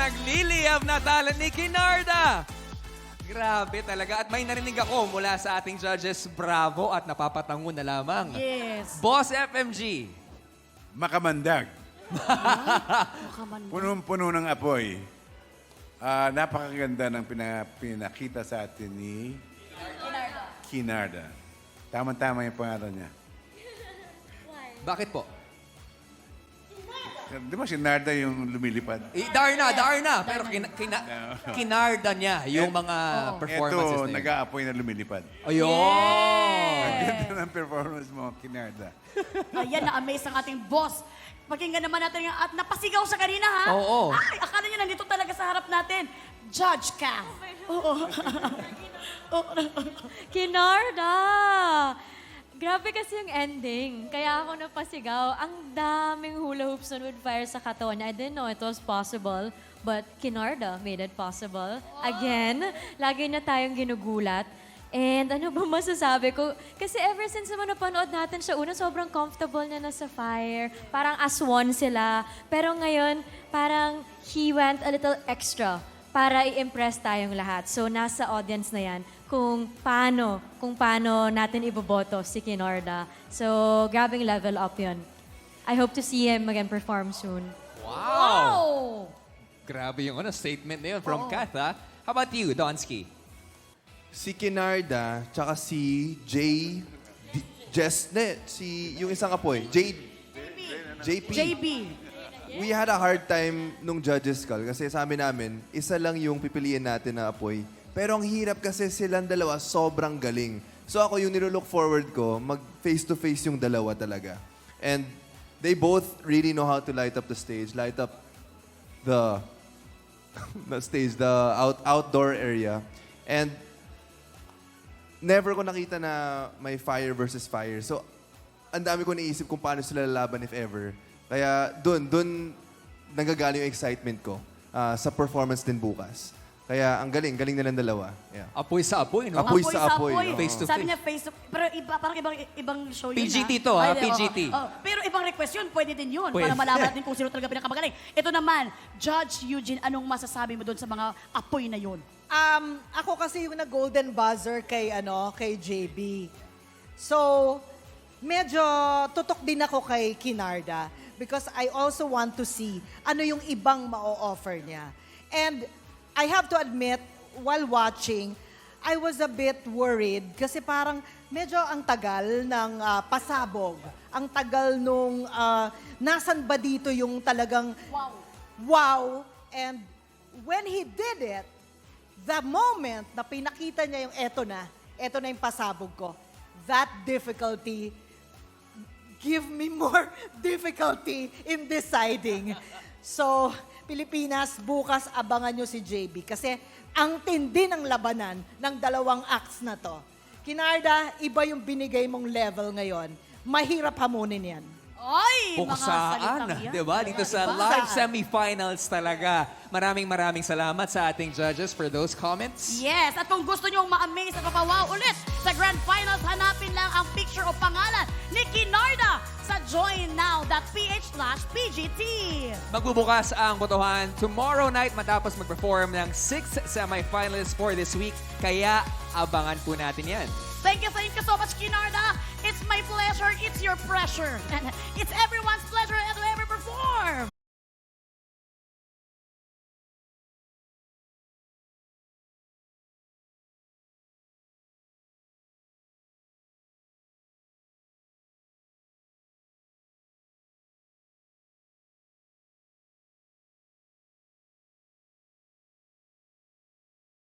nagliliyab na talent ni Kinarda. Grabe talaga. At may narinig ako mula sa ating judges, bravo at napapatango na lamang. Yes. Boss FMG. Makamandag. Makaman. Punong-puno ng apoy. Napakaganda ng pinakita sa atin ni Kinarda. Tama-tama yung pangalan niya. Bakit po? Di ba si Narda yung lumilipad? Darna. Pero kinarda niya yung mga performances Ito, na yun. nag-aapoy na lumilipad. Ayun. Ang ganda ng performance mo, Kinarda. Ayan, na-amaze ang ating boss. Pakinggan naman natin at napasigaw siya kanina, ha? Oo. Ay, akala niya nandito talaga sa harap natin. Judge ka. Oo. Kinarda! Grabe kasi yung ending. Kaya ako napasigaw. Ang daming hula hoops and wood fire sa katawan niya. I didn't know it was possible. But Kinarda made it possible. Again, lagi na tayong ginugulat. And ano ba masasabi ko? Kasi ever since naman napanood natin siya, una sobrang comfortable niya na sa fire. Parang as one sila. Pero ngayon, parang he went a little extra para i-impress tayong lahat. So nasa audience na yan kung paano natin iboboto si Kinarda. So grabing level up yun. I hope to see him again perform soon. Wow! Grabe yung statement na yun from Kath, ha? How about you, Donsky? Si Kinarda, tsaka si yung isang apoy, JP. JB. We had a hard time nung judges call kasi sabi namin, isa lang yung pipiliin natin na apoy. Pero ang hirap kasi silang dalawa sobrang galing. So ako yung nilook forward ko, mag face-to-face yung dalawa talaga. And they both really know how to light up the stage, light up the outdoor area. And never ko nakita na may fire versus fire. So, ang dami ko naisip kung paano sila lalaban if ever. Kaya doon nanggagaling yung excitement ko sa performance din bukas. Kaya ang galing nilang dalawa. Yeah. Apoy sa apoy, no? Apoy sa apoy. Face to Sabi face. niya face to pero parang ibang show yun, PGT ha? to, ha? Ay, PGT. Pero ibang request yun, pwede din yun. Pwede. Para malaman natin kung sino talaga pinakamagaling. Ito naman, Judge Eugene, anong masasabi mo doon sa mga apoy na yun? Ako kasi yung na-golden buzzer kay JB. So, medyo tutok din ako kay Kinarda because I also want to see ano yung ibang ma-offer niya. And I have to admit, while watching, I was a bit worried kasi parang medyo ang tagal ng pasabog. Ang tagal nung nasan ba dito yung talagang wow. And when he did it, the moment na pinakita niya yung eto na yung pasabog ko, that difficulty give me more difficulty in deciding. So, Pilipinas, bukas abangan nyo si JB kasi ang tindi ng labanan ng dalawang acts na to. Kinarda, iba yung binigay mong level ngayon. Mahirap hamunin yan. Ay, mga Buksaan, salitang yan. di ba? Dito sa live semifinals talaga. Maraming salamat sa ating judges for those comments. Yes, at kung gusto nyong ma-amaze at mapawaw ulit sa Grand Finals, hanapin lang ang picture o pangalan ni Kinarda sa joinnow.ph/PGT. Magbubukas ang botohan tomorrow night matapos mag-perform ng 6 semifinalists for this week. Kaya abangan po natin yan. Thank you so much, Kinarda. It's my pleasure. It's your pressure. And it's everyone's pleasure